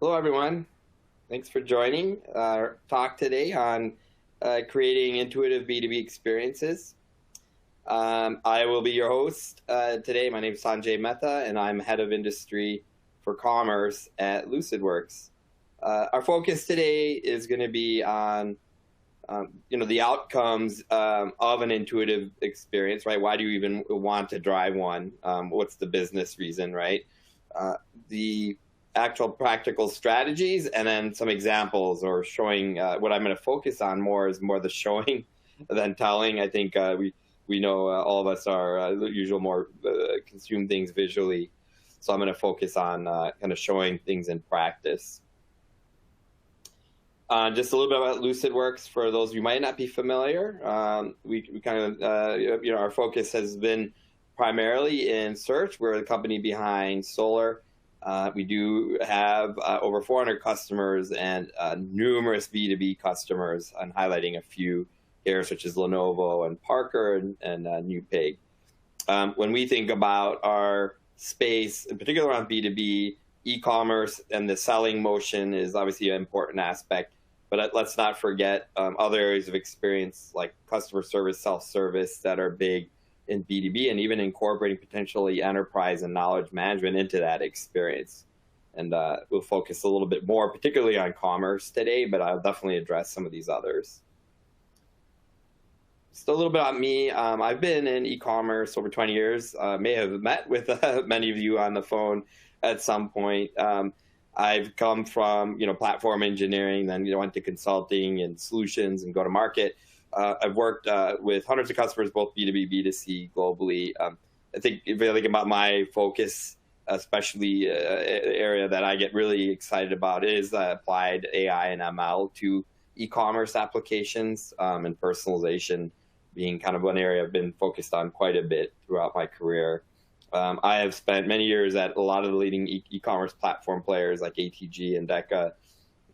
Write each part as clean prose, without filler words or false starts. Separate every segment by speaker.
Speaker 1: Hello, everyone. Thanks for joining our talk today on creating intuitive B2B experiences. I will be your host today. My name is Sanjay Mehta, and I'm head of industry for commerce at Lucidworks. Our focus today is going to be on the outcomes of an intuitive experience, right? Why do you even want to drive one? What's the business reason, right? The actual practical strategies, and then some examples or showing. What I'm going to focus on more is more the showing than telling. I think we know all of us are usual more consume things visually, so I'm going to focus on kind of showing things in practice. Just a little bit about Lucidworks for those of you who might not be familiar. We kind of our focus has been primarily in search. We're the company behind Solar. We do have over 400 customers and numerous B2B customers. I'm highlighting a few here, such as Lenovo and Parker and Newpig. When we think about our space, in particular on B2B, e-commerce and the selling motion is obviously an important aspect. But let's not forget other areas of experience like customer service, self-service that are big in B2B, and even incorporating potentially enterprise and knowledge management into that experience. And we'll focus a little bit more, particularly on commerce today, but I'll definitely address some of these others. Just a little bit about me. I've been in e-commerce over 20 years. May have met with many of you on the phone at some point. I've come from platform engineering, then went to consulting and solutions and go to market. I've worked with hundreds of customers, both B2B, B2C, globally. I think if you think about my focus, especially area that I get really excited about is applied AI and ML to e-commerce applications, and personalization being kind of one area I've been focused on quite a bit throughout my career. I have spent many years at a lot of the leading e-commerce platform players like ATG and Deca,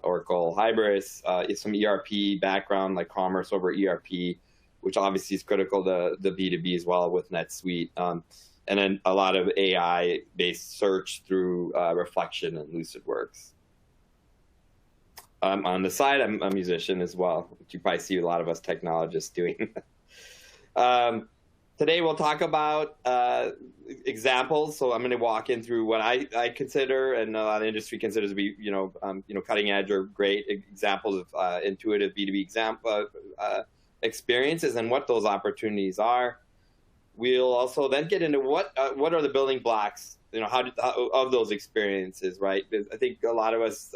Speaker 1: Oracle, Hybris, some ERP background like commerce over ERP, which obviously is critical to the B2B as well with NetSuite. And then a lot of AI-based search through Reflection and Lucidworks. On the side, I'm a musician as well, which you probably see a lot of us technologists doing. Today we'll talk about examples. So I'm going to walk in through what I consider and a lot of the industry considers to be cutting edge or great examples of intuitive B2B experiences and what those opportunities are. We'll also then get into what are the building blocks of those experiences, right? I think a lot of us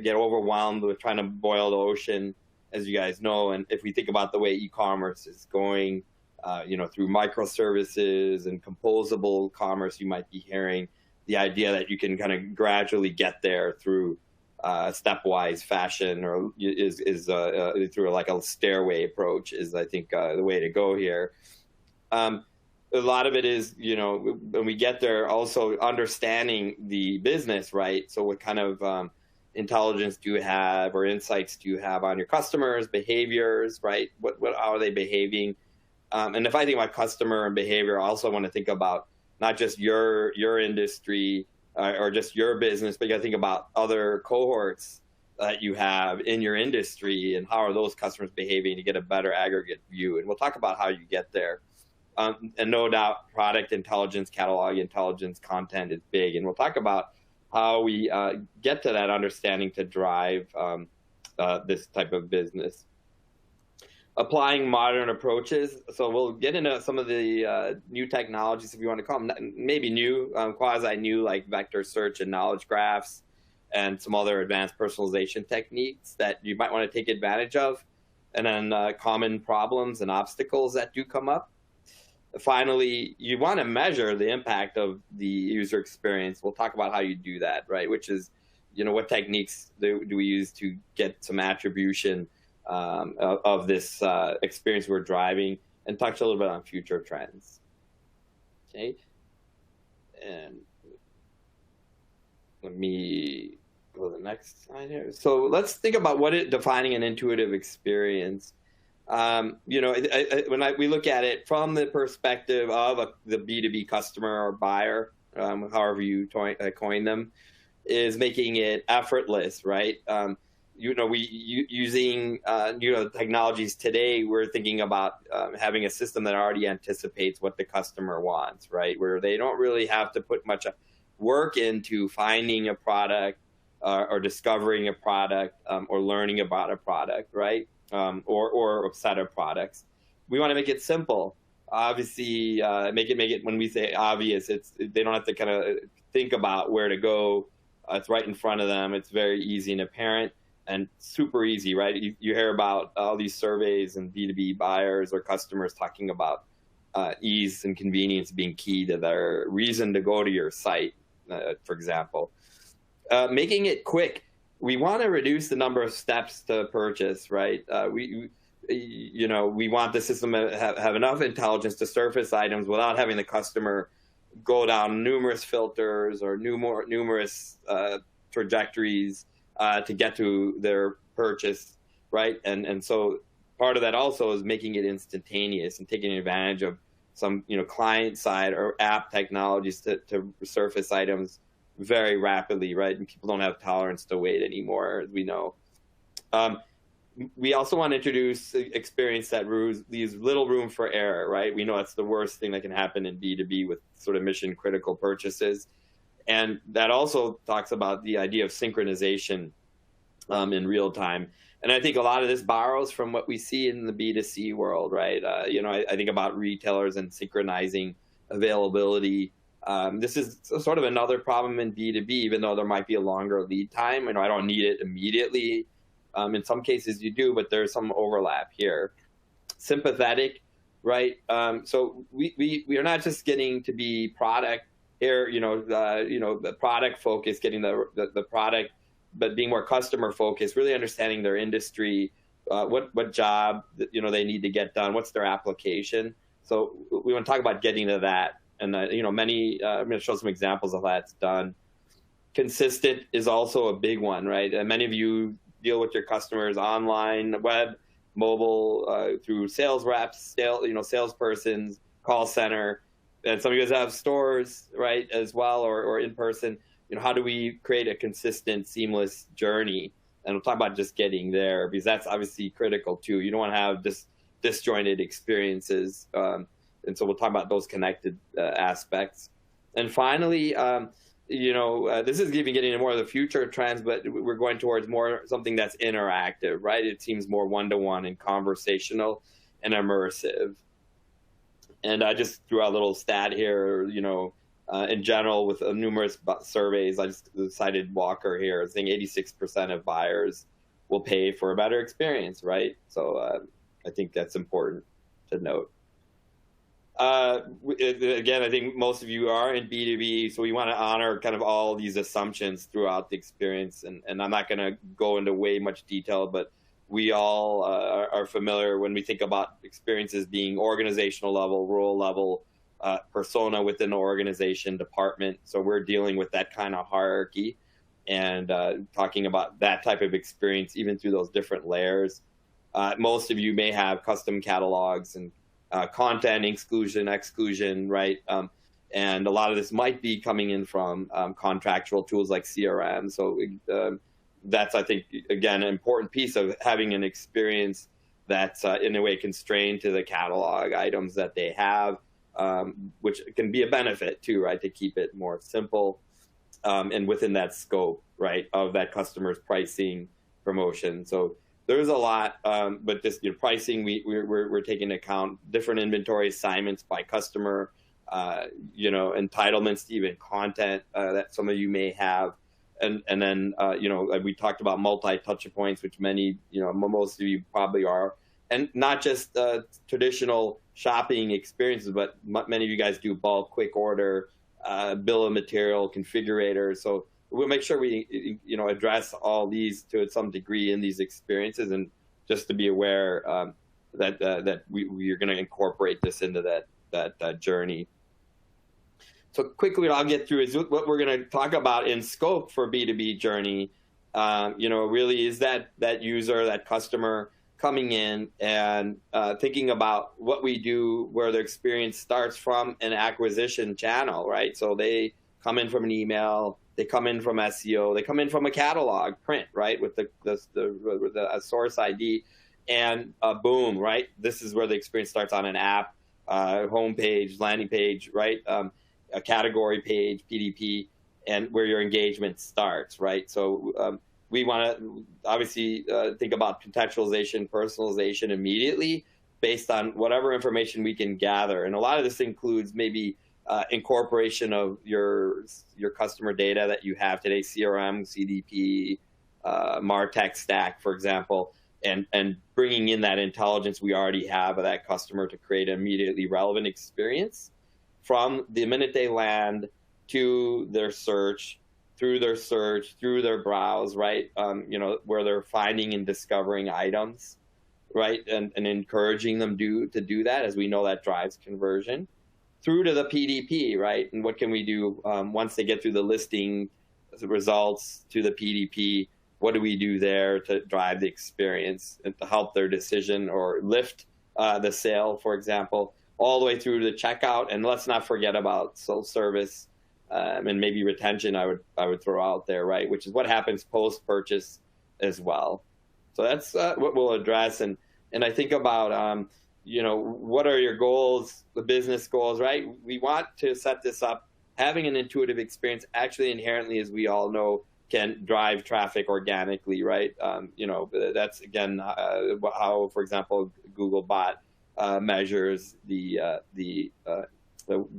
Speaker 1: get overwhelmed with trying to boil the ocean, as you guys know. And if we think about the way e-commerce is going, through microservices and composable commerce, you might be hearing the idea that you can kind of gradually get there through stepwise fashion, or is through like a stairway approach is, I think, the way to go here. A lot of it is, when we get there, also understanding the business, right? So what kind of intelligence do you have or insights do you have on your customers' behaviors, right? How are they behaving? And if I think about customer and behavior, I also want to think about not just your industry or just your business, but you got to think about other cohorts that you have in your industry and how are those customers behaving to get a better aggregate view. And we'll talk about how you get there. And no doubt, product intelligence, catalog intelligence, content is big. And we'll talk about how we get to that understanding to drive this type of business. Applying modern approaches. So we'll get into some of the new technologies, if you want to call them, maybe new, quasi-new, like vector search and knowledge graphs, and some other advanced personalization techniques that you might want to take advantage of, and then common problems and obstacles that do come up. Finally, you want to measure the impact of the user experience. We'll talk about how you do that, right? Which is, what techniques do we use to get some attribution of this experience we're driving, and touch a little bit on future trends. Okay, and let me go to the next slide here. So let's think about defining an intuitive experience. We look at it from the perspective of the B2B customer or buyer, however you coin them. is making it effortless, right? Using technologies today, we're thinking about having a system that already anticipates what the customer wants, right? Where they don't really have to put much work into finding a product or discovering a product or learning about a product, right? Or a set of products. We want to make it simple. Obviously, make it. When we say obvious, they don't have to kind of think about where to go. It's right in front of them. It's very easy and apparent and super easy, right? You hear about all these surveys and B2B buyers or customers talking about ease and convenience being key to their reason to go to your site, for example. Making it quick. We want to reduce the number of steps to purchase, right? We want the system to have enough intelligence to surface items without having the customer go down numerous filters or numerous trajectories to get to their purchase, right? And so part of that also is making it instantaneous and taking advantage of some client side or app technologies to surface items very rapidly, right? And people don't have tolerance to wait anymore, as we know. We also want to introduce experience that leaves little room for error, right? We know that's the worst thing that can happen in B2B with sort of mission critical purchases. And that also talks about the idea of synchronization in real time. And I think a lot of this borrows from what we see in the B2C world, right? I think about retailers and synchronizing availability. This is sort of another problem in B2B, even though there might be a longer lead time. I don't need it immediately. In some cases you do, but there's some overlap here. Sympathetic, right? So we are not just getting to be product here, the product focus, getting the product, but being more customer focused, really understanding their industry, what job they need to get done, what's their application. So we want to talk about getting to that, and I'm going to show some examples of how that's done. Consistent is also a big one, right? And many of you deal with your customers online, web, mobile, through sales reps, salespersons, call center, and some of you guys have stores, right, as well, or in person. How do we create a consistent, seamless journey? And we'll talk about just getting there, because that's obviously critical too. You don't want to have disjointed experiences, and so we'll talk about those connected aspects. And finally, this is even getting into more of the future trends, but we're going towards more something that's interactive, right? It seems more one-to-one and conversational and immersive. And I just threw out a little stat here, in general with numerous surveys. I just cited Walker here, saying 86% of buyers will pay for a better experience, right? So I think that's important to note. Again, I think most of you are in B2B, so we want to honor kind of all these assumptions throughout the experience. And I'm not going to go into way much detail, but we all are familiar when we think about experiences being organizational level, role level, persona within the organization, department. So we're dealing with that kind of hierarchy and talking about that type of experience, even through those different layers. Most of you may have custom catalogs and content exclusion, right? And a lot of this might be coming in from contractual tools like CRM. So that's, I think, again, an important piece of having an experience that's in a way constrained to the catalog items that they have, which can be a benefit too, right? To keep it more simple and within that scope, right, of that customer's pricing promotion. So there's a lot, but this pricing, we're taking into account different inventory assignments by customer, entitlements to even content that some of you may have. And then, we talked about multi-touch points, which most of you probably are. And not just traditional shopping experiences, but many of you guys do bulk, quick order, bill of material, configurator. So we'll make sure we, address all these to some degree in these experiences, and just to be aware that we are going to incorporate this into that journey. So quickly, what I'll get through is what we're going to talk about in scope for B2B journey. Really is that user, that customer coming in and thinking about what we do, where their experience starts from an acquisition channel, right? So they come in from an email, they come in from SEO, they come in from a catalog print, right, with the source ID, and boom, right, this is where the experience starts on an app, homepage, landing page, right, a category page, PDP, and where your engagement starts, right? So we want to obviously think about contextualization, personalization immediately based on whatever information we can gather. And a lot of this includes maybe incorporation of your customer data that you have today, CRM, CDP, MarTech stack, for example, and bringing in that intelligence we already have of that customer to create an immediately relevant experience from the minute they land to their search, through their browse, right? Where they're finding and discovering items, right? And encouraging them to do that, as we know that drives conversion, through to the PDP, right? And what can we do once they get through the listing results to the PDP? What do we do there to drive the experience and to help their decision or lift the sale, for example, all the way through to the checkout? And let's not forget about self-service and maybe retention. I would throw out there, right? Which is what happens post-purchase as well. So that's what we'll address. And I think about what are your goals, the business goals, right? We want to set this up. Having an intuitive experience actually inherently, as we all know, can drive traffic organically, right? That's, again, how, for example, Googlebot measures the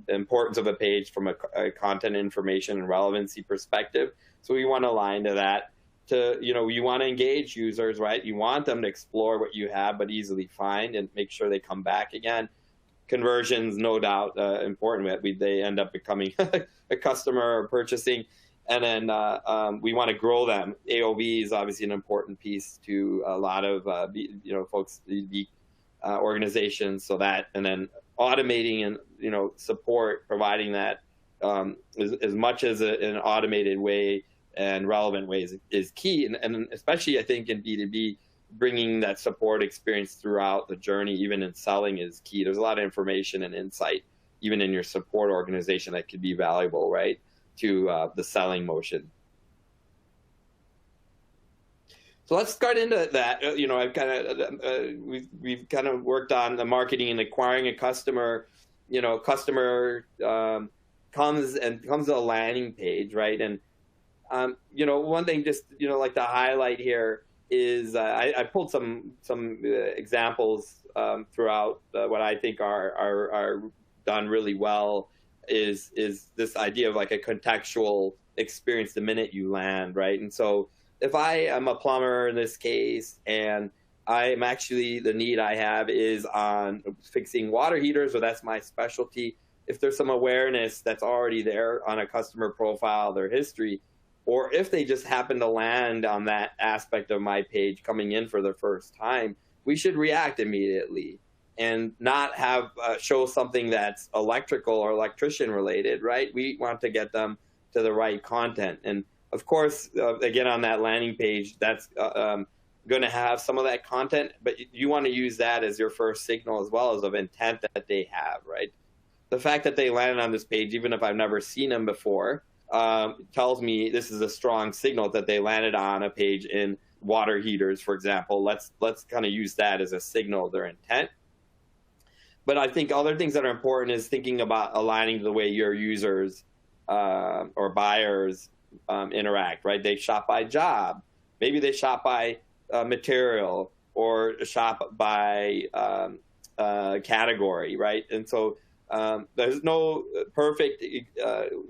Speaker 1: importance of a page from a content information and relevancy perspective. So we want to align to that. You want to engage users, right? You want them to explore what you have, but easily find and make sure they come back again. Conversions, no doubt, important. They end up becoming a customer or purchasing. And then we want to grow them. AOV is obviously an important piece to a lot of folks, the organizations. So that, and then automating and support, providing that as much as an automated way and relevant ways is key. And especially, I think, in B2B, bringing that support experience throughout the journey, even in selling, is key. There's a lot of information and insight, even in your support organization, that could be valuable, right, to the selling motion. So let's start into that. I've kind of we've kind of worked on the marketing and acquiring a customer. Customer comes to a landing page, right? And one thing just like to highlight here is I pulled some examples throughout what I think are done really well. Is this idea of like a contextual experience the minute you land, right? And so if I am a plumber in this case, and I'm actually, the need I have is on fixing water heaters, or that's my specialty, if there's some awareness that's already there on a customer profile, their history, or if they just happen to land on that aspect of my page coming in for the first time, we should react immediately and not have show something that's electrical or electrician related, right? We want to get them to the right content. And of course, again, on that landing page, that's going to have some of that content, but you want to use that as your first signal as well as of intent that they have, right? The fact that they landed on this page, even if I've never seen them before, tells me this is a strong signal that they landed on a page in water heaters, for example. Let's kind of use that as a signal of their intent. But I think other things that are important is thinking about aligning the way your users or buyers interact, right? They shop by job. Maybe they shop by material, or shop by category, right? And so there's no perfect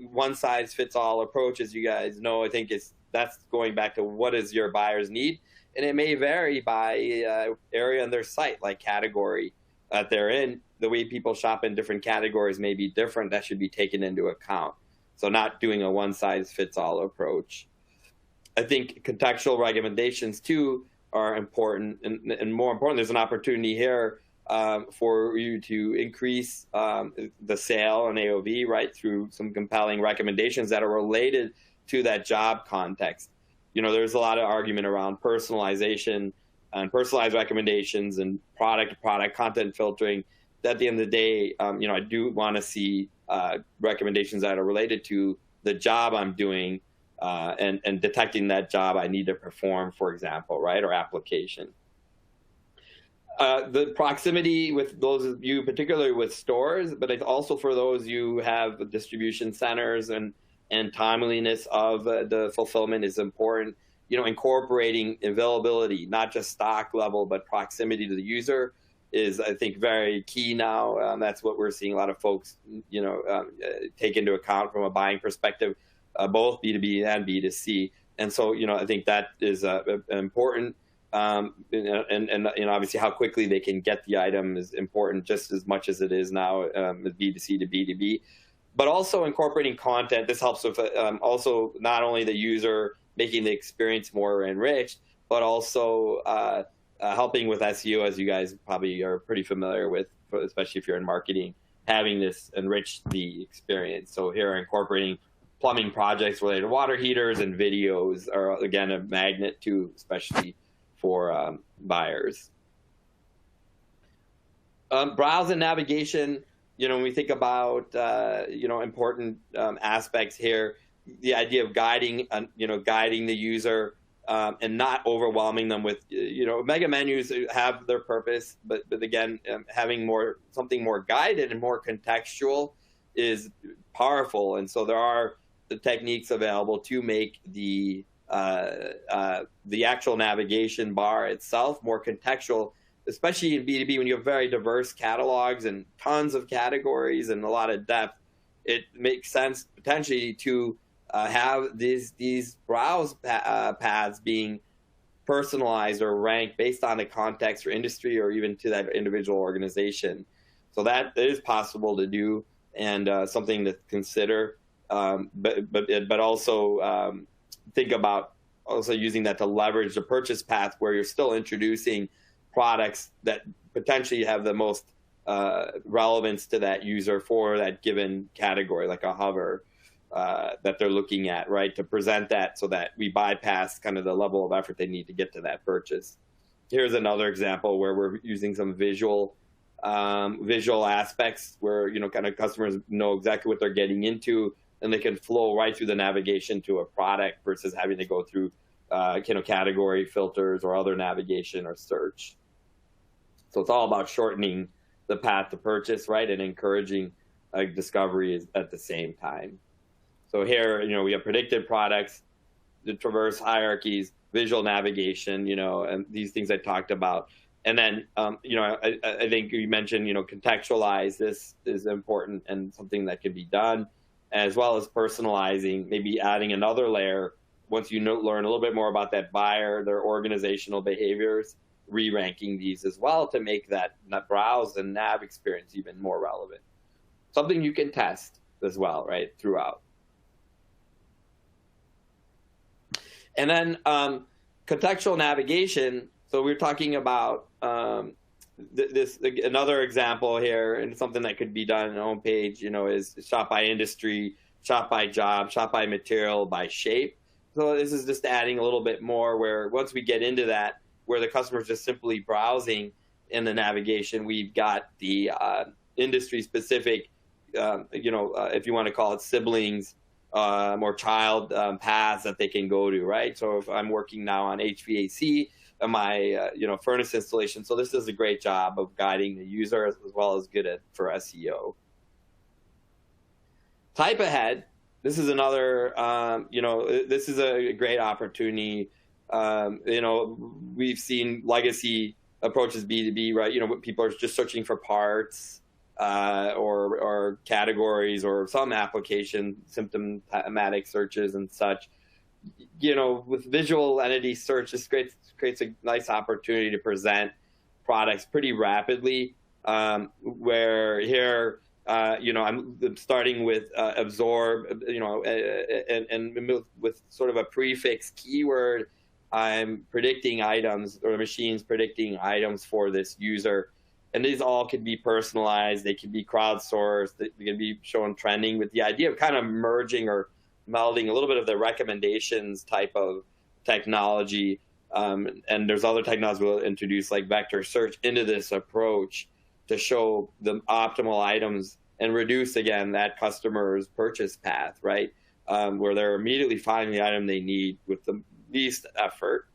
Speaker 1: one-size-fits-all approach, as you guys know. I think that's going back to what is your buyer's need, and it may vary by area on their site, like category that they're in. The way people shop in different categories may be different. That should be taken into account. So not doing a one-size-fits-all approach. I think contextual recommendations, too, are important. And more important, there's an opportunity here for you to increase the sale and AOV, right, through some compelling recommendations that are related to that job context. There's a lot of argument around personalization and personalized recommendations and product-to-product content filtering. At the end of the day, I do want to see recommendations that are related to the job I'm doing and detecting that job I need to perform, for example, right, or application. The proximity with those of you, particularly with stores, but it's also for those you have distribution centers, and timeliness of the fulfillment is important. Incorporating availability, not just stock level, but proximity to the user is, I think, very key now. That's what we're seeing a lot of folks, take into account from a buying perspective, both B2B and B2C. And so, I think that is important. And obviously how quickly they can get the item is important just as much as it is now with B2C to B2B. But also incorporating content. This helps with also not only the user making the experience more enriched, but also helping with SEO, as you guys probably are pretty familiar with, especially if you're in marketing, having this enrich the experience. So here, incorporating plumbing projects related to water heaters and videos are, again, a magnet too, especially for buyers. Browse and navigation, when we think about, important aspects here, the idea of guiding the user and not overwhelming them with, mega menus have their purpose, but again, having something more guided and more contextual is powerful. And so there are the techniques available to make the actual navigation bar itself more contextual, especially in B2B when you have very diverse catalogs and tons of categories and a lot of depth. It makes sense potentially to have these browse paths being personalized or ranked based on the context or industry or even to that individual organization. So that is possible to do, and something to consider. But also think about also using that to leverage the purchase path where you're still introducing products that potentially have the most relevance to that user for that given category, like a hover that they're looking at, right? To present that so that we bypass kind of the level of effort they need to get to that purchase. Here's another example where we're using some visual aspects where, kind of customers know exactly what they're getting into, and they can flow right through the navigation to a product versus having to go through category filters or other navigation or search. So it's all about shortening the path to purchase, right, and encouraging discovery at the same time. So here, we have predicted products, the traverse hierarchies, visual navigation, and these things I talked about. And then, I think you mentioned, contextualize. This is important and something that can be done, as well as personalizing, maybe adding another layer once you learn a little bit more about that buyer, their organizational behaviors, re-ranking these as well to make that browse and nav experience even more relevant. Something you can test as well, right, throughout. And then contextual navigation. So we're talking about another example here, and something that could be done on the homepage, is shop by industry, shop by job, shop by material, by shape. So this is just adding a little bit more where once we get into that, where the customer's just simply browsing in the navigation, we've got the industry specific, if you want to call it siblings or child paths that they can go to, right? So if I'm working now on HVAC, my furnace installation. So this does a great job of guiding the user as well as good for SEO. Type ahead. This is another, this is a great opportunity. We've seen legacy approaches B2B, right? People are just searching for parts or categories or some application, symptomatic searches and such. With visual entity search, this creates a nice opportunity to present products pretty rapidly, where here, I'm starting with absorb, and with sort of a prefix keyword, I'm predicting items, or the machine's predicting items for this user. And these all could be personalized. They could be crowdsourced. They can be shown trending, with the idea of kind of merging or melding a little bit of the recommendations type of technology. And there's other technologies we'll introduce, like vector search, into this approach to show the optimal items and reduce, again, that customer's purchase path, right? where they're immediately finding the item they need with the least effort.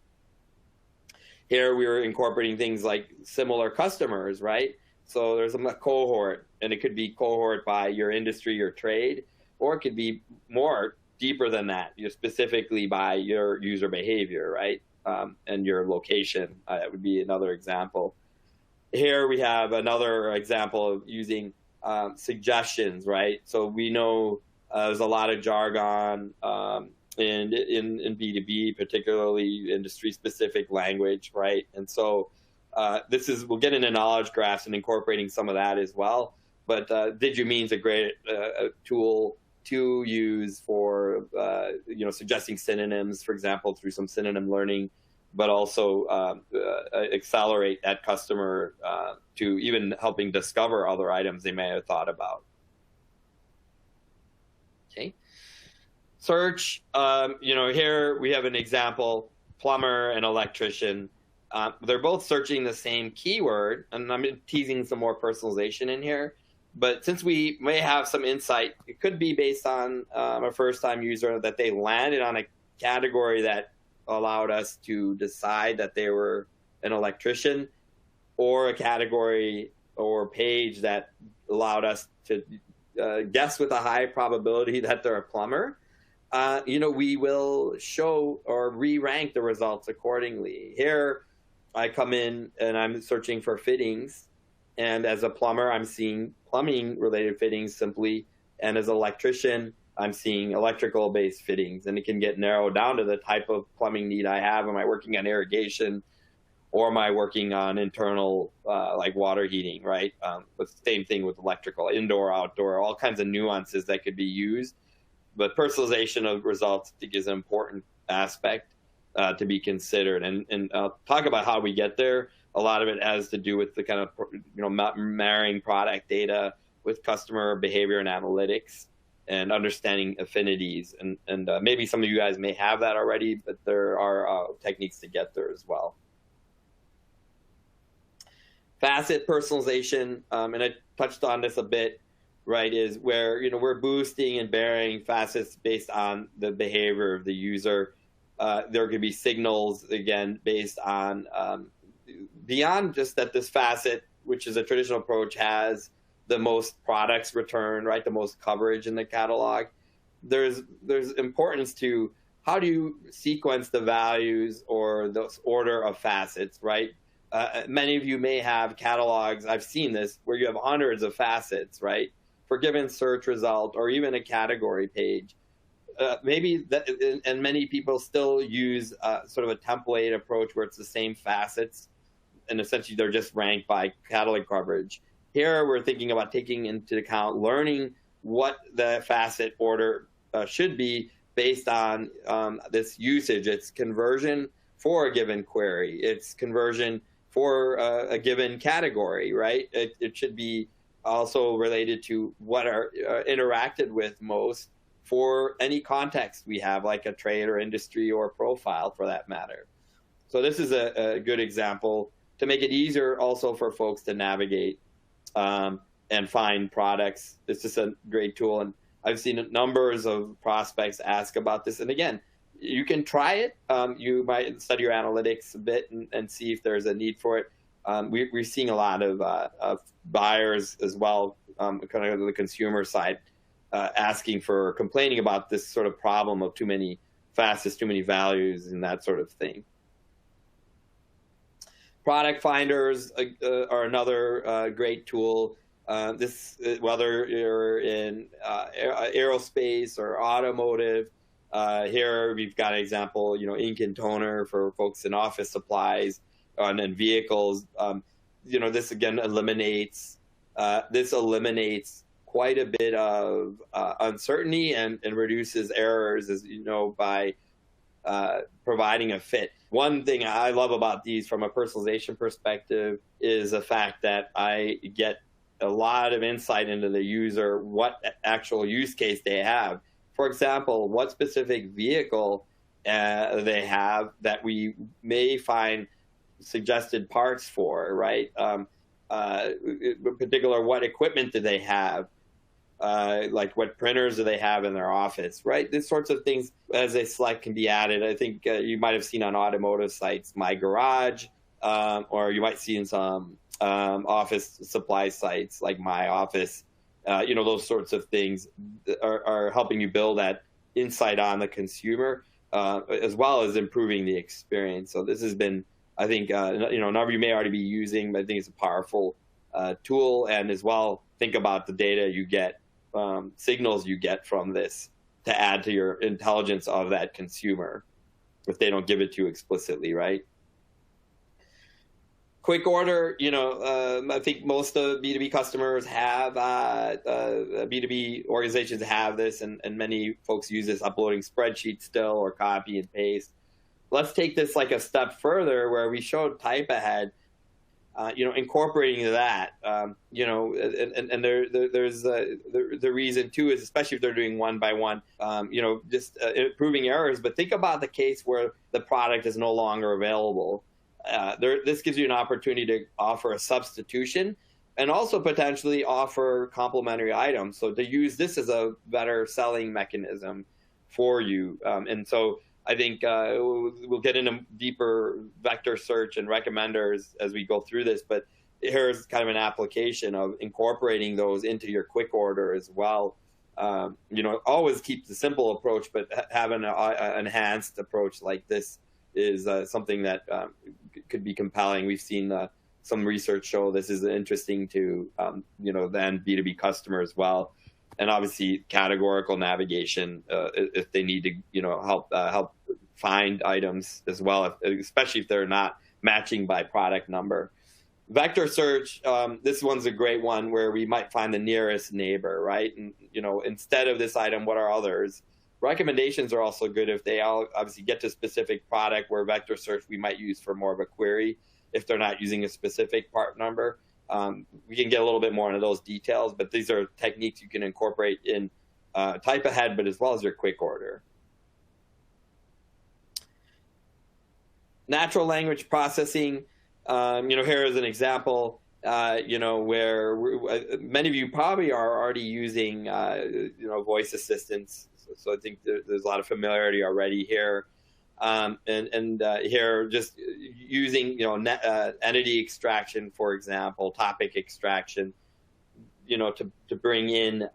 Speaker 1: Here we were incorporating things like similar customers, right? So there's a cohort, and it could be cohort by your industry or trade, or it could be more deeper than that, specifically by your user behavior, right? And your location. That would be another example. Here we have another example of using suggestions, right? So we know there's a lot of jargon in B2B, particularly industry-specific language, right? And so we'll get into knowledge graphs and incorporating some of that as well. But Did You Mean's a great tool to use for suggesting synonyms, for example, through some synonym learning, but also accelerate that customer to even helping discover other items they may have thought about. Okay. Search, here we have an example, plumber and electrician. They're both searching the same keyword, and I'm teasing some more personalization in here. But since we may have some insight, it could be based on a first-time user that they landed on a category that allowed us to decide that they were an electrician, or a category or page that allowed us to guess with a high probability that they're a plumber. We will show or re-rank the results accordingly. Here, I come in and I'm searching for fittings. And as a plumber, I'm seeing plumbing-related fittings simply. And as an electrician, I'm seeing electrical-based fittings. And it can get narrowed down to the type of plumbing need I have. Am I working on irrigation? Or am I working on internal, like water heating, right? But same thing with electrical, indoor, outdoor, all kinds of nuances that could be used. But personalization of results, I think, is an important aspect to be considered. And I'll talk about how we get there. A lot of it has to do with the kind of, marrying product data with customer behavior and analytics and understanding affinities. And maybe some of you guys may have that already, but there are techniques to get there as well. Facet personalization, and I touched on this a bit, right, is where, we're boosting and bearing facets based on the behavior of the user. There could be signals, again, based on, beyond just that this facet, which is a traditional approach, has the most products returned, right, the most coverage in the catalog. There's importance to how do you sequence the values or the order of facets, right? Many of you may have catalogs, I've seen this, where you have hundreds of facets, right, for a given search result or even a category page. And many people still use sort of a template approach where it's the same facets, and essentially they're just ranked by catalog coverage. Here we're thinking about taking into account learning what the facet order should be based on this usage. It's conversion for a given query. It's conversion for a given category, right? It should be also related to what are interacted with most for any context we have, like a trade or industry or profile for that matter. So this is a good example to make it easier also for folks to navigate and find products. It's just a great tool. And I've seen numbers of prospects ask about this. And again, you can try it. You might study your analytics a bit and see if there's a need for it. We're seeing a lot of buyers as well, kind of the consumer side, complaining about this sort of problem of too many facets, too many values, and that sort of thing. Product finders are another great tool. Whether you're in aerospace or automotive, here we've got an example, ink and toner for folks in office supplies and vehicles. This again eliminates quite a bit of uncertainty and reduces errors, as you know, by providing a fit. One thing I love about these from a personalization perspective is the fact that I get a lot of insight into the user, what actual use case they have. For example, what specific vehicle they have that we may find suggested parts for, right? In particular, what equipment do they have? like what printers do they have in their office, right? These sorts of things as they select can be added. I think you might have seen on automotive sites, My Garage, or you might see in some office supply sites like My Office. Those sorts of things are helping you build that insight on the consumer, as well as improving the experience. So this has been, I think, a number of you may already be using, but I think it's a powerful tool. And as well, think about the data you get, signals you get from this to add to your intelligence of that consumer if they don't give it to you explicitly, right? Quick order, I think most of B2B customers have, B2B organizations have this, and many folks use this uploading spreadsheets still or copy and paste. Let's take this like a step further where we showed type ahead, incorporating that, and there's the reason too is, especially if they're doing one by one, just improving errors. But think about the case where the product is no longer available. This gives you an opportunity to offer a substitution and also potentially offer complementary items. So to use this as a better selling mechanism for you. And so I think we'll get into deeper vector search and recommenders as we go through this, but here's kind of an application of incorporating those into your quick order as well. Always keep the simple approach, but have an enhanced approach like this is something that could be compelling. We've seen some research show this is interesting to then B2B customers as well, and obviously categorical navigation if they need to help find items as well, especially if they're not matching by product number. Vector search, this one's a great one where we might find the nearest neighbor, right? And instead of this item, what are others? Recommendations are also good if they all obviously get to a specific product, where vector search we might use for more of a query if they're not using a specific part number. We can get a little bit more into those details, but these are techniques you can incorporate in type ahead, but as well as your quick order. Natural language processing, here is an example, where many of you probably are already using, voice assistants. So I think there's a lot of familiarity already here. And here, just using, entity extraction, for example, topic extraction, to bring in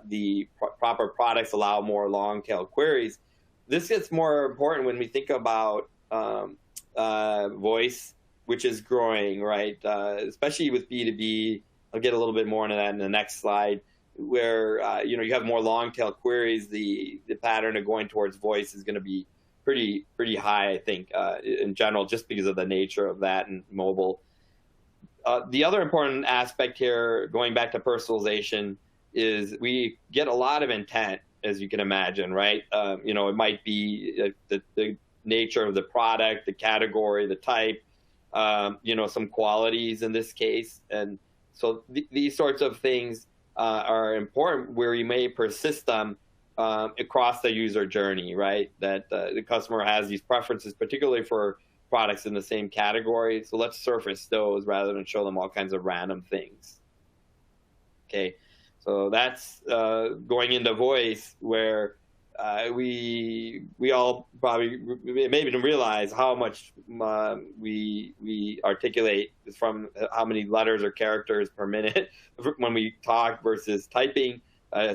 Speaker 1: the proper products, allow more long tail queries. This gets more important when we think about voice, which is growing, right? Especially with B2B. I'll get a little bit more into that in the next slide, where you have more long tail queries. The pattern of going towards voice is going to be pretty high, I think, in general, just because of the nature of that and mobile. The other important aspect here, going back to personalization, is we get a lot of intent, as you can imagine, right? It might be the nature of the product, the category, the type, some qualities in this case. And so these sorts of things are important, where you may persist them across the user journey, right? That the customer has these preferences, particularly for products in the same category. So let's surface those rather than show them all kinds of random things. Okay, so that's going into voice, where we all probably maybe didn't realize how much we articulate from how many letters or characters per minute when we talk versus typing.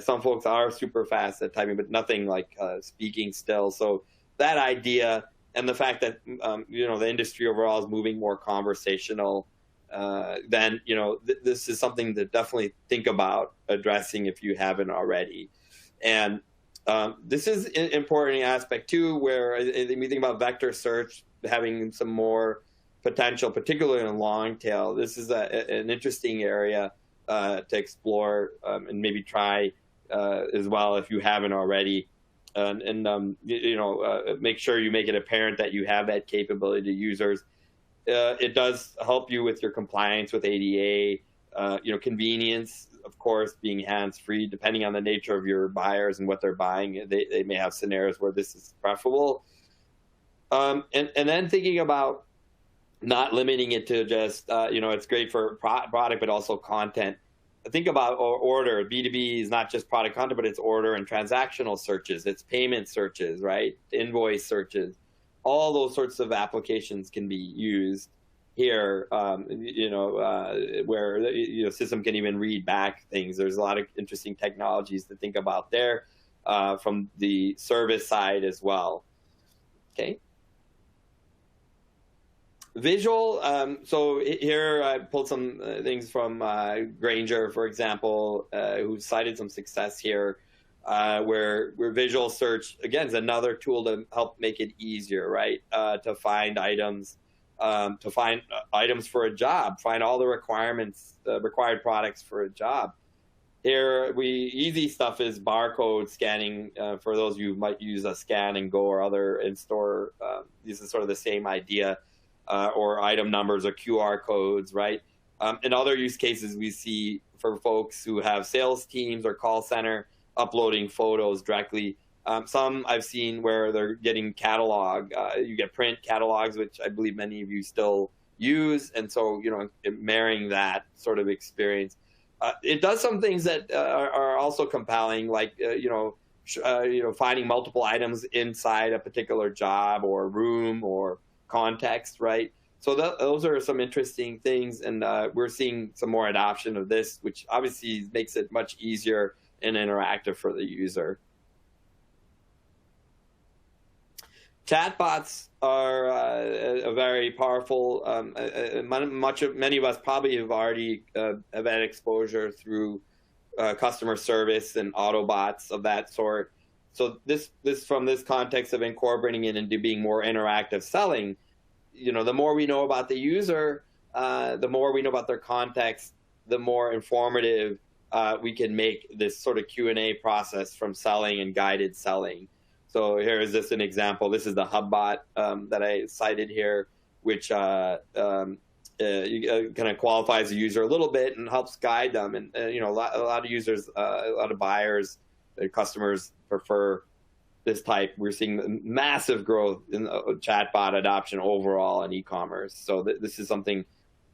Speaker 1: Some folks are super fast at typing, but nothing like speaking still. So that idea, and the fact that the industry overall is moving more conversational, then this is something to definitely think about addressing if you haven't already. And this is an important aspect too, where we think about vector search having some more potential, particularly in long tail. This is an interesting area to explore and maybe try as well if you haven't already. Make sure you make it apparent that you have that capability to users. It does help you with your compliance with ADA, convenience, of course, being hands-free, depending on the nature of your buyers and what they're buying. They may have scenarios where this is preferable. And then thinking about not limiting it to just, it's great for product, but also content. think about order. B2B is not just product content, but it's order and transactional searches. It's payment searches, right? Invoice searches. All those sorts of applications can be used here, where system can even read back things. There's a lot of interesting technologies to think about there from the service side as well. Okay. Visual. So here I pulled some things from Granger, for example, who cited some success here, where visual search, again, is another tool to help make it easier, right? To find items, for a job, find all the requirements, required products for a job. Here, easy stuff is barcode scanning. For those of you who might use a Scan and Go or other in-store, this is sort of the same idea. Or item numbers or QR codes, right? In other use cases, we see for folks who have sales teams or call center uploading photos directly. Some I've seen where they're getting catalog. You get print catalogs, which I believe many of you still use, and so marrying that sort of experience. It does some things that are also compelling, like finding multiple items inside a particular job or room or context, right? So those are some interesting things, and we're seeing some more adoption of this, which obviously makes it much easier and interactive for the user. Chatbots are a very powerful. Many of us probably have already have had exposure through customer service and Autobots of that sort. So this from this context of incorporating it into being more interactive selling, the more we know about the user, the more we know about their context, the more informative we can make this sort of Q&A process from selling and guided selling. So here is just an example. This is the HubBot that I cited here, which kind of qualifies the user a little bit and helps guide them. And a lot of users, a lot of buyers, customers prefer this type. We're seeing massive growth in chatbot adoption overall in e-commerce. So this is something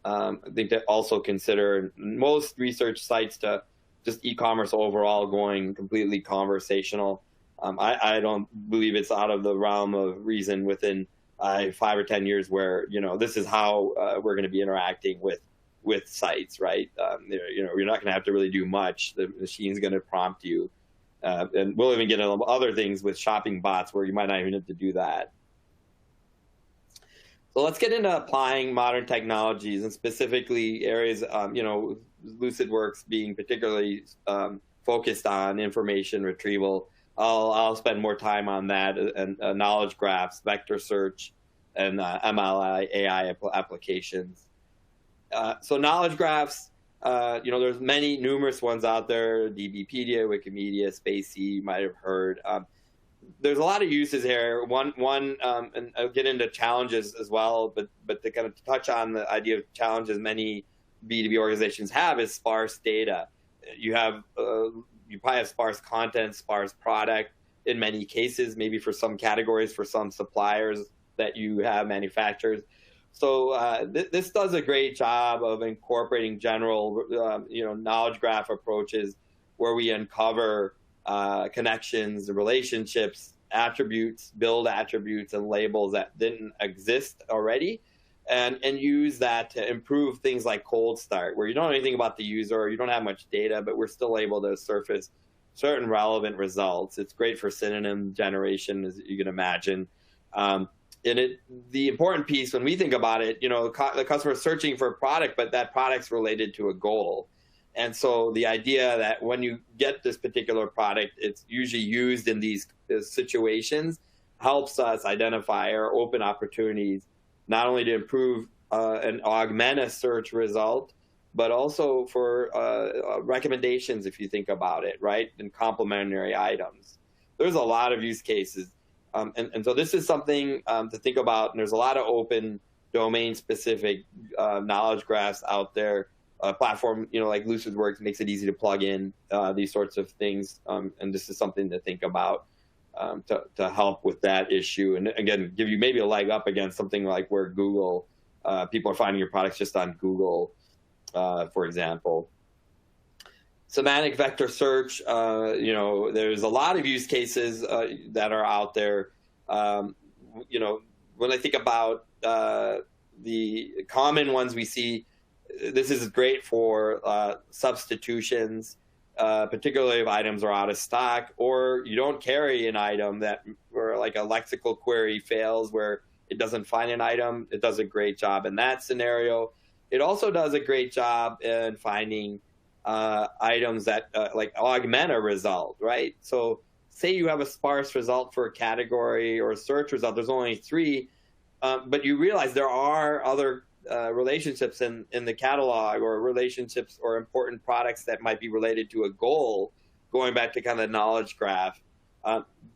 Speaker 1: I think to also consider. Most research cites to just e-commerce overall going completely conversational. I don't believe it's out of the realm of reason within 5 or 10 years where this is how we're going to be interacting with sites, right? You're not going to have to really do much. The machine's going to prompt you. And we'll even get into other things with shopping bots where you might not even have to do that. So let's get into applying modern technologies and specifically areas, Lucidworks being particularly focused on information retrieval. I'll spend more time on that and knowledge graphs, vector search, and ML AI applications. So knowledge graphs. There's numerous ones out there, DBpedia, Wikimedia, Spacey, you might have heard. There's a lot of uses here. One, and I'll get into challenges as well, but to kind of touch on the idea of challenges many B2B organizations have is sparse data. You probably have sparse content, sparse product in many cases, maybe for some categories, for some suppliers that you have, manufacturers. So this does a great job of incorporating general, knowledge graph approaches where we uncover connections, relationships, attributes, build attributes, and labels that didn't exist already, and use that to improve things like cold start, where you don't know anything about the user, or you don't have much data, but we're still able to surface certain relevant results. It's great for synonym generation, as you can imagine. The important piece when we think about it, the customer is searching for a product, but that product's related to a goal. And so the idea that when you get this particular product, it's usually used in these situations, helps us identify or open opportunities, not only to improve and augment a search result, but also for recommendations, if you think about it, right? And complementary items. There's a lot of use cases. And so this is something to think about. And there's a lot of open domain-specific knowledge graphs out there. A platform, like Lucidworks makes it easy to plug in these sorts of things. And this is something to think about to help with that issue. And again, give you maybe a leg up against something like where Google, people are finding your products just on Google, for example. Semantic vector search, there's a lot of use cases that are out there. When I think about the common ones we see, this is great for substitutions, particularly if items are out of stock, or you don't carry an item where like a lexical query fails, where it doesn't find an item. It does a great job in that scenario. It also does a great job in finding items that like augment a result, right? So say you have a sparse result for a category or a search result, there's only 3, but you realize there are other relationships in the catalog, or relationships or important products that might be related to a goal, going back to kind of the knowledge graph.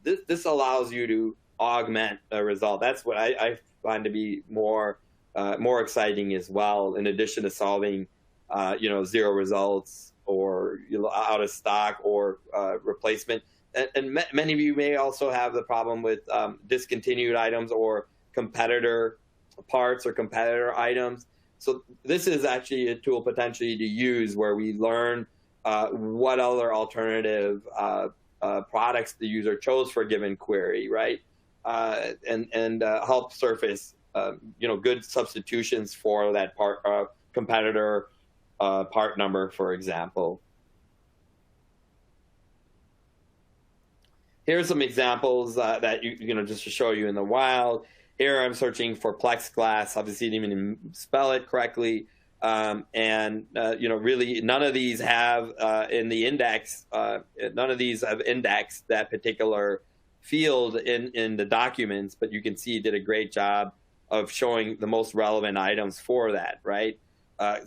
Speaker 1: This allows you to augment a result. That's what I find to be more exciting as well, in addition to solving 0 results or out of stock or replacement. And many of you may also have the problem with discontinued items or competitor parts or competitor items. So this is actually a tool potentially to use, where we learn what other alternative products the user chose for a given query, right? And help surface good substitutions for that part competitor part number, for example. Here's some examples that just to show you in the wild. Here I'm searching for plexiglass. Obviously, didn't even spell it correctly, really none of these have in the index. None of these have indexed that particular field in the documents, but you can see it did a great job of showing the most relevant items for that, right?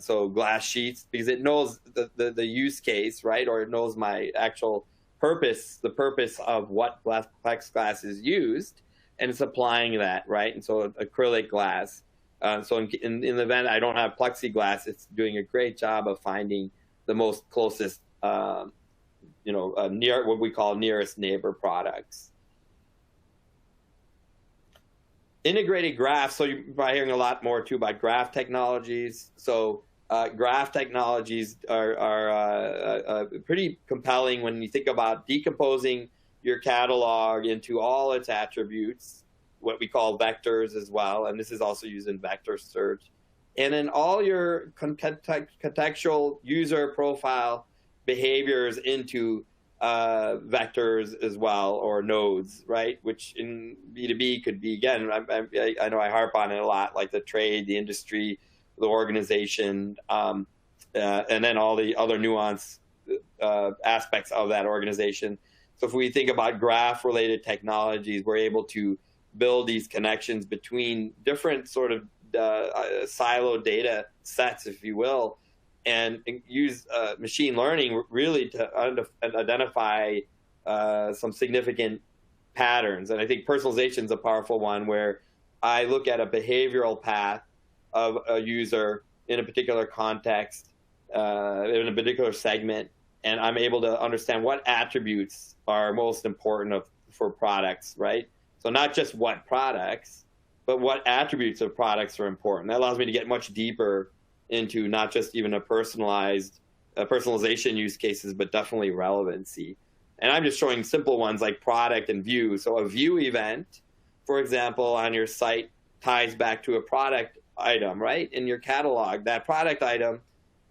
Speaker 1: So glass sheets, because it knows the use case, right? Or it knows my actual purpose, the purpose of what plexiglass is used, and it's applying that, right? And so acrylic glass. So in the event I don't have plexiglass, it's doing a great job of finding the most closest, near what we call nearest neighbor products. Integrated graphs. So you're probably hearing a lot more too about graph technologies. So graph technologies are pretty compelling when you think about decomposing your catalog into all its attributes, what we call vectors as well, and this is also used in vector search, and then all your contextual user profile behaviors into vectors as well, or nodes, right? Which in B2B could be, again, I know I harp on it a lot, like the trade, the industry, the organization, and then all the other nuanced aspects of that organization. So if we think about graph-related technologies, we're able to build these connections between different sort of siloed data sets, if you will, and use machine learning really to identify some significant patterns. And I think personalization is a powerful one, where I look at a behavioral path of a user in a particular context, in a particular segment, and I'm able to understand what attributes are most important for products, right? So not just what products, but what attributes of products are important. That allows me to get much deeper into not just even a personalization use cases, but definitely relevancy. And I'm just showing simple ones like product and view. So a view event, for example, on your site ties back to a product item, right? In your catalog, that product item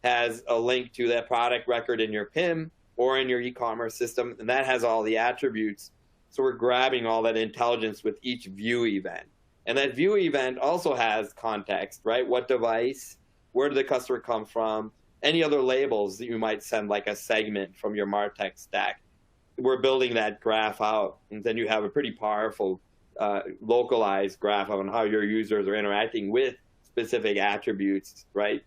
Speaker 1: has a link to that product record in your PIM or in your e-commerce system, and that has all the attributes. So we're grabbing all that intelligence with each view event. And that view event also has context, right? What device, where did the customer come from, any other labels that you might send, like a segment from your MarTech stack. We're building that graph out, and then you have a pretty powerful localized graph on how your users are interacting with specific attributes, right?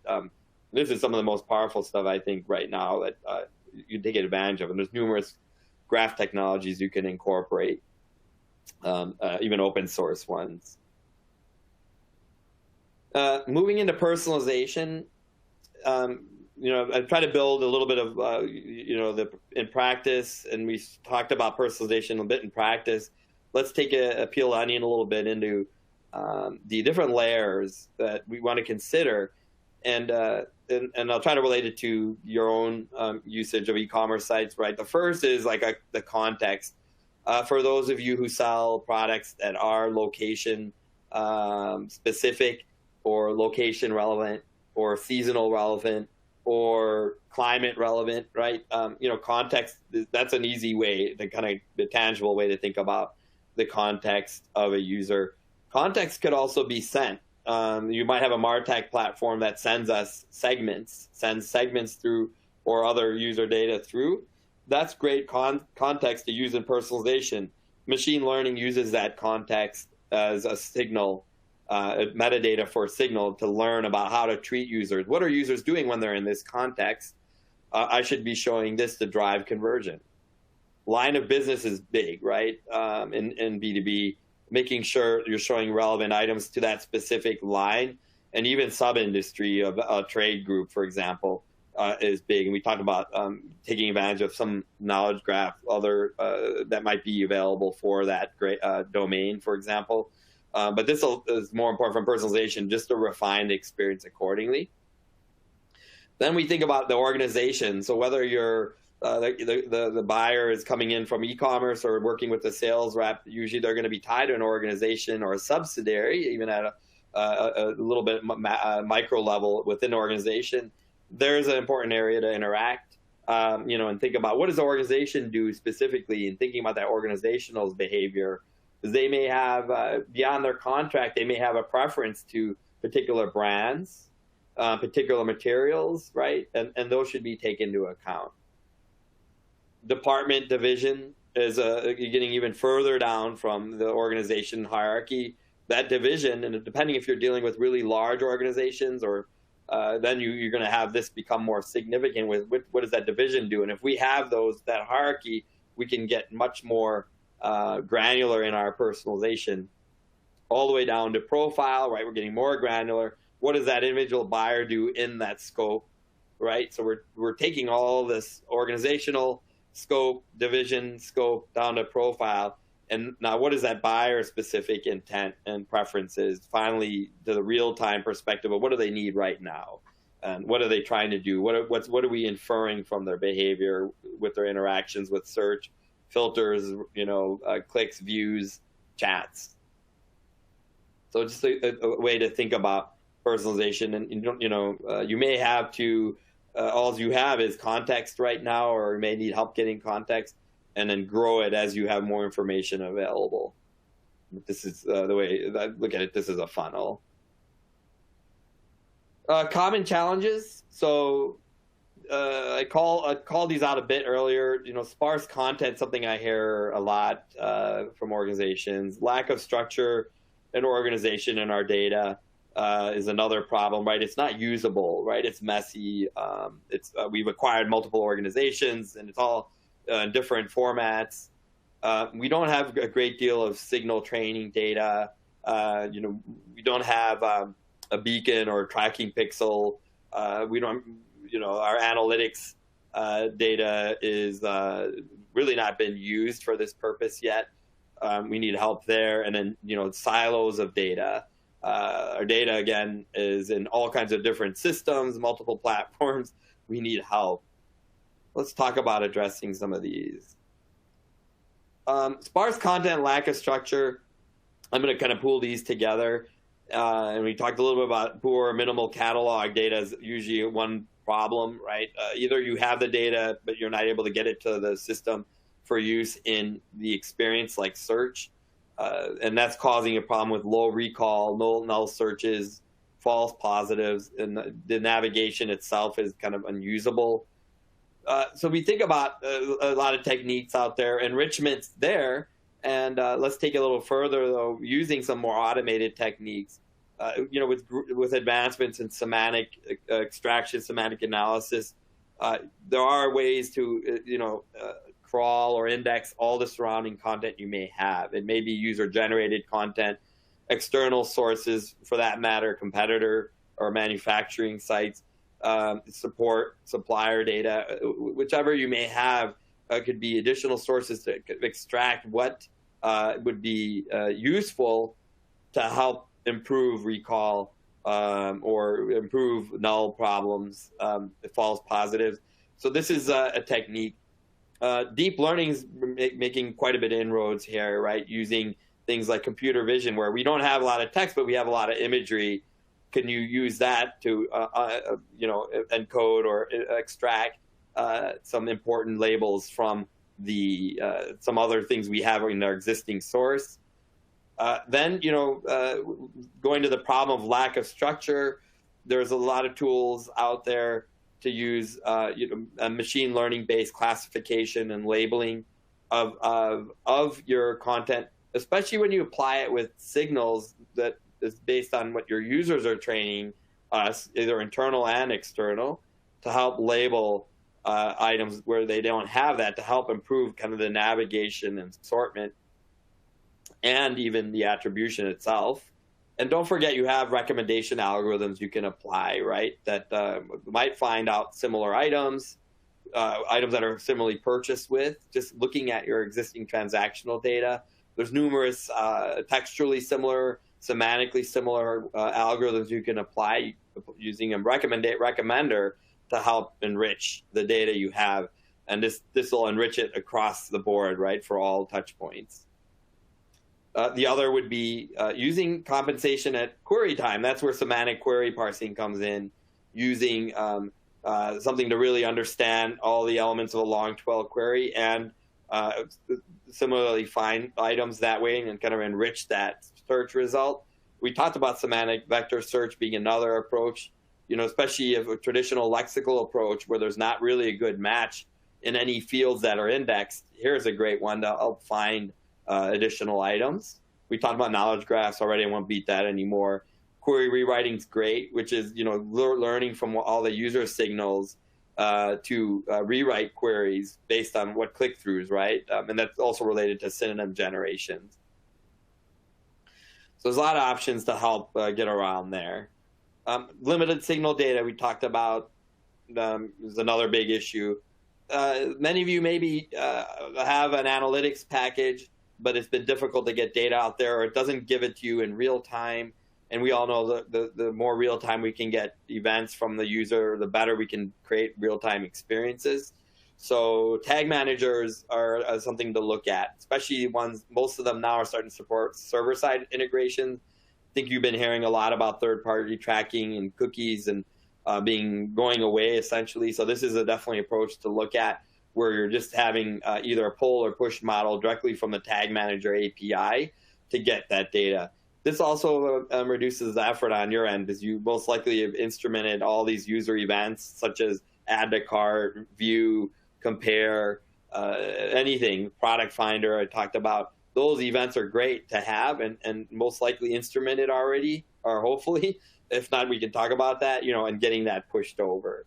Speaker 1: This is some of the most powerful stuff, I think, right now that you take advantage of. And there's numerous graph technologies you can incorporate, even open source ones. Moving into personalization, I try to build a little bit of, in practice, and we talked about personalization a bit in practice. Let's take a peel onion a little bit into the different layers that we want to consider. And and I'll try to relate it to your own usage of e-commerce sites, right? The first is like the context. For those of you who sell products that are location specific or location relevant or seasonal relevant or climate relevant, right? Context, that's an easy way, the tangible way to think about the context of a user. Context could also be sent. You might have a MarTech platform that sends segments through or other user data through. That's great context to use in personalization. Machine learning uses that context as a signal, metadata for a signal to learn about how to treat users. What are users doing when they're in this context? I should be showing this to drive conversion. Line of business is big, right? In B2B, making sure you're showing relevant items to that specific line, and even sub-industry of a trade group, for example, is big. And we talked about taking advantage of some knowledge graph, that might be available for that great domain, for example. But this is more important from personalization, just to refine the experience accordingly. Then we think about the organization. So whether you're the buyer is coming in from e-commerce or working with the sales rep, usually they're going to be tied to an organization or a subsidiary, even at a little bit micro level within the organization. There's an important area to interact, and think about what does the organization do specifically, and thinking about that organizational behavior. They may have, beyond their contract, they may have a preference to particular brands, particular materials, right? And those should be taken into account. Department division is getting even further down from the organization hierarchy. That division, and depending if you're dealing with really large organizations, or then you're going to have this become more significant with what does that division do? And if we have that hierarchy, we can get much more granular in our personalization, all the way down to profile, right? We're getting more granular. What does that individual buyer do in that scope, right? So we're taking all this organizational scope, division scope, down to profile. And now what is that buyer specific intent and preferences? Finally, to the real-time perspective of what do they need right now? And what are they trying to do? What are we inferring from their behavior with their interactions with search, filters, clicks, views, chats? So just a way to think about personalization. And you may have to, all you have is context right now, or you may need help getting context, and then grow it as you have more information available. This is the way I look at it. This is a funnel. Common challenges. So I called these out a bit earlier. Sparse content, something I hear a lot from organizations. Lack of structure and organization in our data is another problem, right? It's not usable, right? It's messy. We've acquired multiple organizations, and it's all in different formats. We don't have a great deal of signal training data. We don't have a beacon or a tracking pixel. We don't, our analytics data is really not been used for this purpose yet. We need help there. And then, silos of data. Our data, again, is in all kinds of different systems, multiple platforms. We need help. Let's talk about addressing some of these. Sparse content, lack of structure. I'm going to kind of pool these together. And we talked a little bit about poor minimal catalog data is usually one problem, right? Either you have the data, but you're not able to get it to the system for use in the experience, like search. And that's causing a problem with low recall, null searches, false positives, and the navigation itself is kind of unusable. So we think about a lot of techniques out there, enrichments there, and let's take it a little further, though, using some more automated techniques. With advancements in semantic extraction, semantic analysis, there are ways to, crawl or index all the surrounding content you may have. It may be user-generated content, external sources, for that matter, competitor or manufacturing sites, support, supplier data, whichever you may have, could be additional sources to extract what would be useful to help improve recall or improve null problems, false positives. So this is a technique. Deep learning is making quite a bit of inroads here, right? Using things like computer vision, where we don't have a lot of text, but we have a lot of imagery. Can you use that to, encode or extract some important labels from the some other things we have in our existing source? Then, going to the problem of lack of structure, there's a lot of tools out there to use a machine learning based classification and labeling of your content, especially when you apply it with signals that is based on what your users are training us, either internal and external, to help label items where they don't have that, to help improve kind of the navigation and assortment and even the attribution itself. And don't forget, you have recommendation algorithms you can apply, right, that might find out similar items, items that are similarly purchased with, just looking at your existing transactional data. There's numerous textually similar, semantically similar algorithms you can apply using a recommender to help enrich the data you have. And this will enrich it across the board, right, for all touch points. The other would be using compensation at query time. That's where semantic query parsing comes in, using something to really understand all the elements of a long 12 query and similarly find items that way and kind of enrich that search result. We talked about semantic vector search being another approach, especially if a traditional lexical approach where there's not really a good match in any fields that are indexed. Here's a great one to help find additional items. We talked about knowledge graphs already. I won't beat that anymore. Query rewriting is great, which is learning from all the user signals to rewrite queries based on what click-throughs, right? And that's also related to synonym generations. So there's a lot of options to help get around there. Limited signal data we talked about is another big issue. Many of you maybe have an analytics package, but it's been difficult to get data out there, or it doesn't give it to you in real time. And we all know the more real time we can get events from the user, the better we can create real time experiences. So tag managers are something to look at, especially ones, most of them now are starting to support server side integration. I think you've been hearing a lot about third party tracking and cookies and going away essentially. So this is a definitely approach to look at, where you're just having either a pull or push model directly from the tag manager API to get that data. This also reduces the effort on your end, because you most likely have instrumented all these user events such as add to cart, view, compare, anything, product finder I talked about. Those events are great to have and most likely instrumented already, or hopefully. If not, we can talk about that, and getting that pushed over.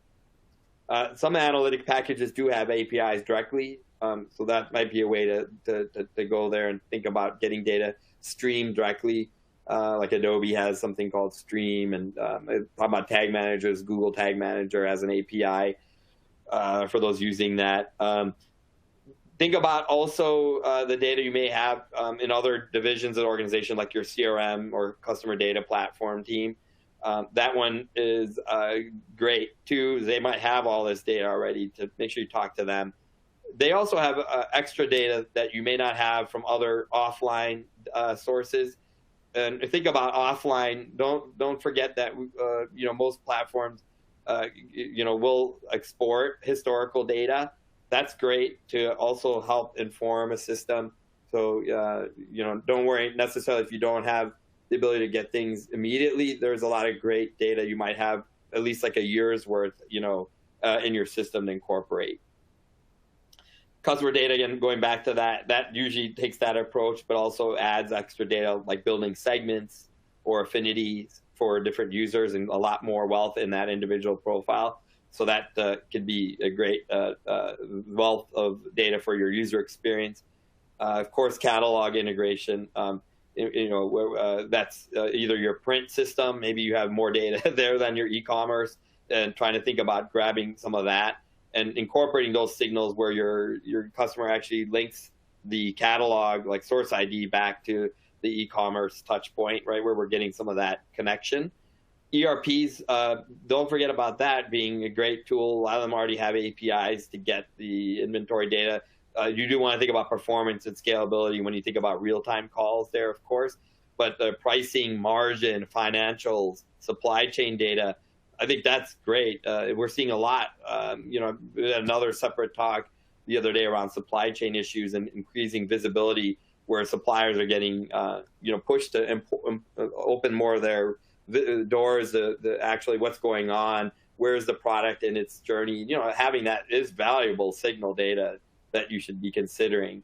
Speaker 1: Some analytic packages do have APIs directly, so that might be a way to go there and think about getting data streamed directly. Like Adobe has something called Stream, and talk about tag managers. Google Tag Manager has an API for those using that. Think about also the data you may have in other divisions of the organization, like your CRM or customer data platform team. That one is great too. They might have all this data already, to make sure you talk to them. They also have extra data that you may not have from other offline sources. And think about offline. Don't forget that most platforms will export historical data. That's great to also help inform a system. So don't worry necessarily if you don't have the ability to get things immediately. There's a lot of great data you might have, at least like a year's worth, in your system to incorporate. Customer data, again, going back to that usually takes that approach, but also adds extra data like building segments or affinities for different users and a lot more wealth in that individual profile. So that could be a great wealth of data for your user experience. Of course, catalog integration. That's either your print system, maybe you have more data there than your e-commerce, and trying to think about grabbing some of that and incorporating those signals where your customer actually links the catalog, like source ID, back to the e-commerce touch point, right, where we're getting some of that connection. ERPs, don't forget about that being a great tool. A lot of them already have APIs to get the inventory data. You do want to think about performance and scalability when you think about real-time calls there, of course. But the pricing, margin, financials, supply chain data, I think that's great. We're seeing a lot. We had another separate talk the other day around supply chain issues and increasing visibility, where suppliers are getting pushed to open more of their doors, actually what's going on, where's the product in its journey. Having that is valuable signal data that you should be considering.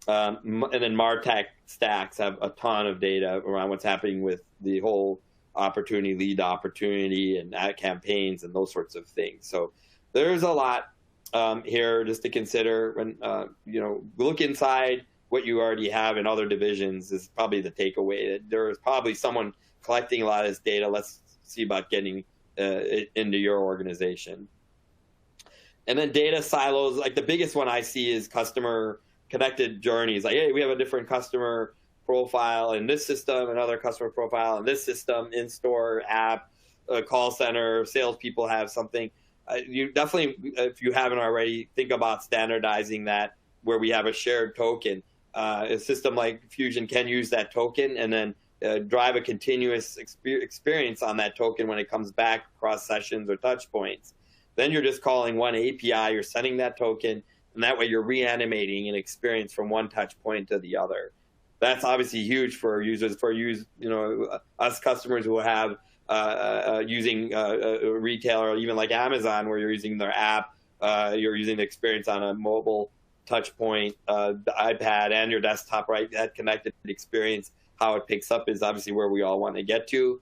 Speaker 1: And then MarTech stacks have a ton of data around what's happening with the whole opportunity, lead opportunity, and ad campaigns and those sorts of things. So there's a lot here just to consider when look inside what you already have in other divisions is probably the takeaway. There is probably someone collecting a lot of this data. Let's see about getting it into your organization. And then data silos, like the biggest one I see is customer connected journeys. Like, hey, we have a different customer profile in this system, another customer profile in this system, in-store, app, call center, salespeople have something. You definitely, if you haven't already, think about standardizing that where we have a shared token. A system like Fusion can use that token and then drive a continuous experience on that token when it comes back across sessions or touch points. Then you're just calling one API, you're sending that token, and that way you're reanimating an experience from one touch point to the other. That's obviously huge for users, us customers who have using a retailer, even like Amazon, where you're using their app, you're using the experience on a mobile touch point, the iPad and your desktop, right? That connected experience, how it picks up is obviously where we all want to get to.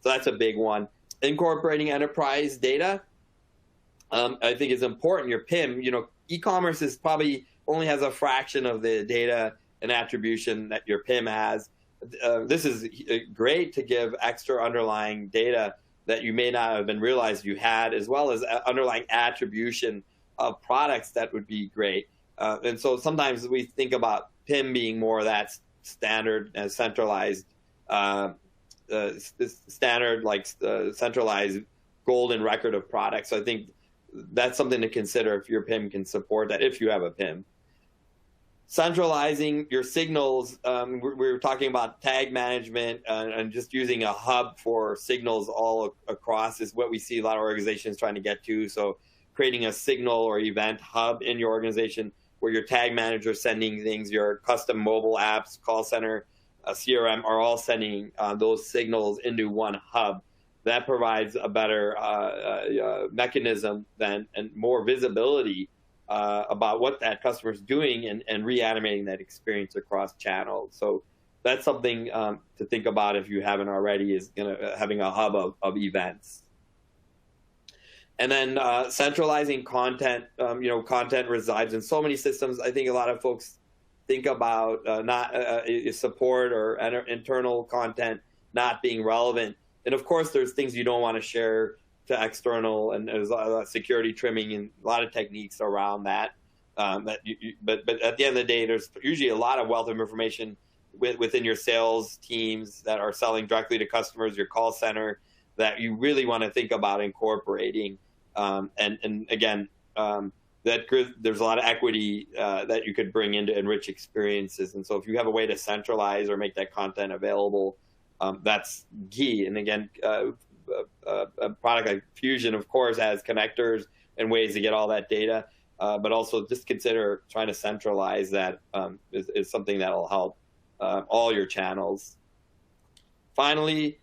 Speaker 1: So that's a big one. Incorporating enterprise data, I think is important. Your PIM, e-commerce is probably only has a fraction of the data and attribution that your PIM has. This is great to give extra underlying data that you may not have been realized you had, as well as underlying attribution of products that would be great. And so sometimes we think about PIM being more of that standard and centralized, centralized golden record of products. So I think that's something to consider if your PIM can support that, if you have a PIM. Centralizing your signals, we were talking about tag management and just using a hub for signals all across is what we see a lot of organizations trying to get to. So creating a signal or event hub in your organization where your tag manager is sending things, your custom mobile apps, call center, CRM are all sending those signals into one hub. That provides a better mechanism and more visibility about what that customer is doing and reanimating that experience across channels. So that's something to think about if you haven't already, is having a hub of events. And then centralizing content. Content resides in so many systems. I think a lot of folks think about not support or internal content not being relevant. And of course, there's things you don't want to share to external, and there's a lot of security trimming and a lot of techniques around that. But at the end of the day, there's usually a lot of wealth of information within your sales teams that are selling directly to customers, your call center, that you really want to think about incorporating. And again, that there's a lot of equity that you could bring into enrich experiences. And so if you have a way to centralize or make that content available, that's key. And again, a product like Fusion, of course, has connectors and ways to get all that data, but also just consider trying to centralize that is something that will help all your channels. Finally,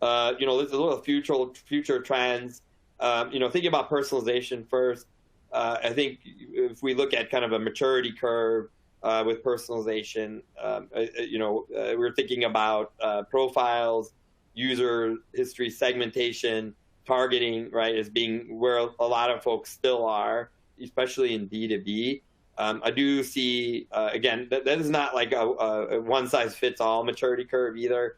Speaker 1: there's a little future trends. Thinking about personalization first, I think if we look at kind of a maturity curve with personalization, we're thinking about profiles, user history, segmentation, targeting, right, as being where a lot of folks still are, especially in B2B. I do see, again, that is not like a one-size-fits-all maturity curve either.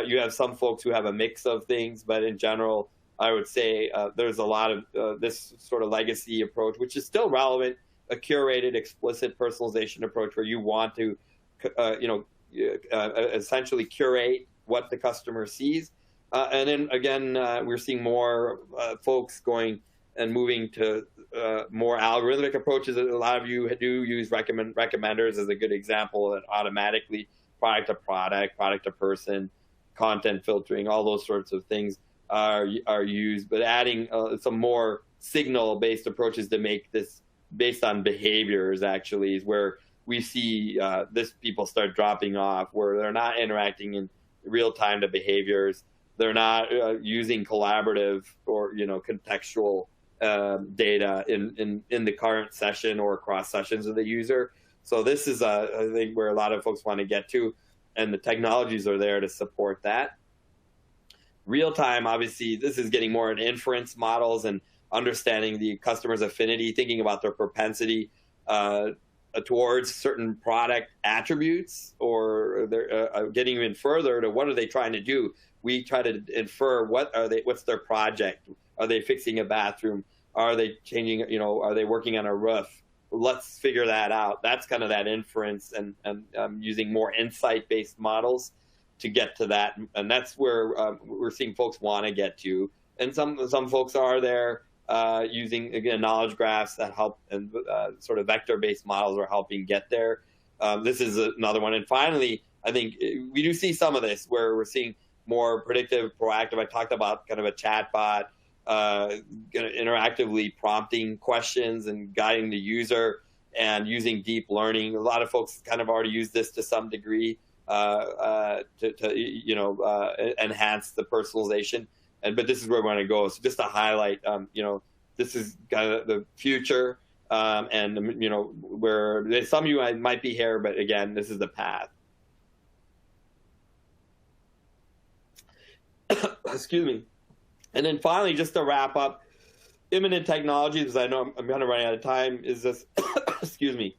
Speaker 1: You have some folks who have a mix of things, but in general, I would say there's a lot of this sort of legacy approach, which is still relevant, a curated, explicit personalization approach where you want to, essentially curate what the customer sees. And then again, we're seeing more folks going and moving to more algorithmic approaches. A lot of you do use recommenders as a good example, that automatically product to product, product to person, content filtering, all those sorts of things are used. But adding some more signal-based approaches to make this based on behaviors actually is where we see this people start dropping off, where they're not interacting in real time to behaviors. They're not using collaborative or contextual data in the current session or across sessions of the user. So this is I think where a lot of folks want to get to, and the technologies are there to support that. Real time, obviously, this is getting more in inference models and understanding the customer's affinity, thinking about their propensity towards certain product attributes, or they're getting even further to what are they trying to do. We try to infer what's their project. Are they fixing a bathroom? Are they changing, are they working on a roof? Let's figure that out. That's kind of that inference, and using more insight-based models to get to that. And that's where we're seeing folks want to get to. And some folks are there using, again, knowledge graphs that help, and sort of vector-based models are helping get there. This is another one. And finally, I think we do see some of this where we're seeing more predictive, proactive. I talked about kind of a chatbot, interactively prompting questions and guiding the user, and using deep learning. A lot of folks kind of already use this to some degree to enhance the personalization. But this is where we want to go. So just to highlight, this is kind of the future, and where some of you might be here, but again, this is the path. Excuse me. And then finally, just to wrap up, imminent technologies, because I know I'm kind of running out of time, is this, excuse me,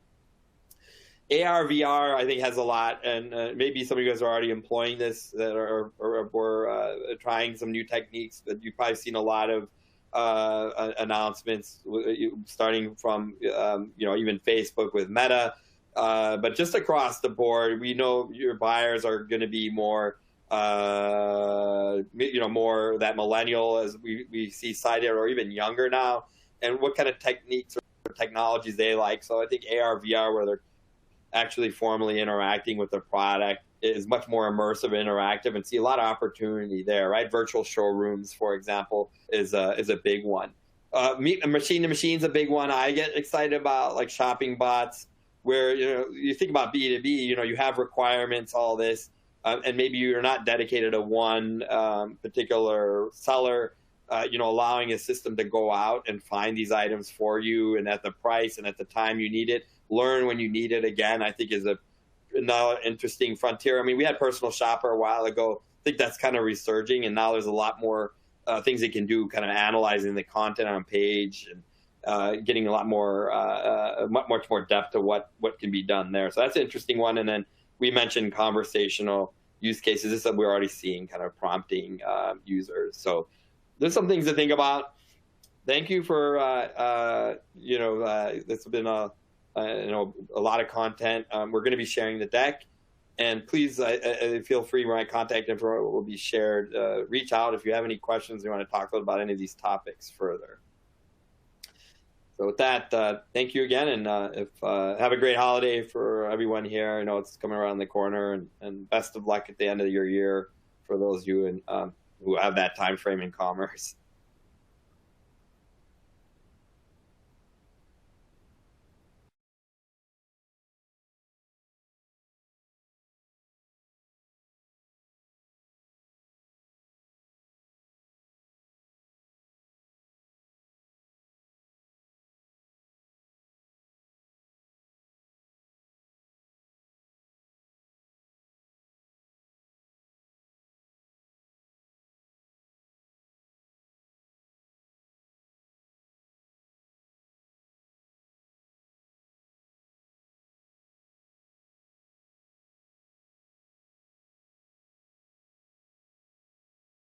Speaker 1: AR, VR, I think has a lot, and maybe some of you guys are already employing this, that are trying some new techniques, but you've probably seen a lot of announcements, starting from, even Facebook with Meta, but just across the board, we know your buyers are going to be more, more that millennial, as we see cited, or even younger now, and what kind of techniques or technologies they like. So I think AR, VR, where they're actually formally interacting with the product, is much more immersive and interactive, and see a lot of opportunity there, right? Virtual showrooms, for example, is a big one. Machine to machine is a big one I get excited about, like shopping bots, where you think about B2B, you have requirements, all this, and maybe you're not dedicated to one particular seller, allowing a system to go out and find these items for you, and at the price and at the time you need it, learn when you need it, again, I think is another interesting frontier. I mean, we had Personal Shopper a while ago. I think that's kind of resurging, and now there's a lot more things it can do, kind of analyzing the content on page, and getting a lot more, much more depth to what can be done there. So that's an interesting one. And then we mentioned conversational use cases. This is what we're already seeing, kind of prompting users. So there's some things to think about. Thank you for, this has been a lot of content. We're going to be sharing the deck, and please feel free. My contact info will be shared. Reach out if you have any questions, you want to talk about any of these topics further. So with that, thank you again, and have a great holiday for everyone here. I know it's coming around the corner, and best of luck at the end of your year for those of you who have that time frame in commerce.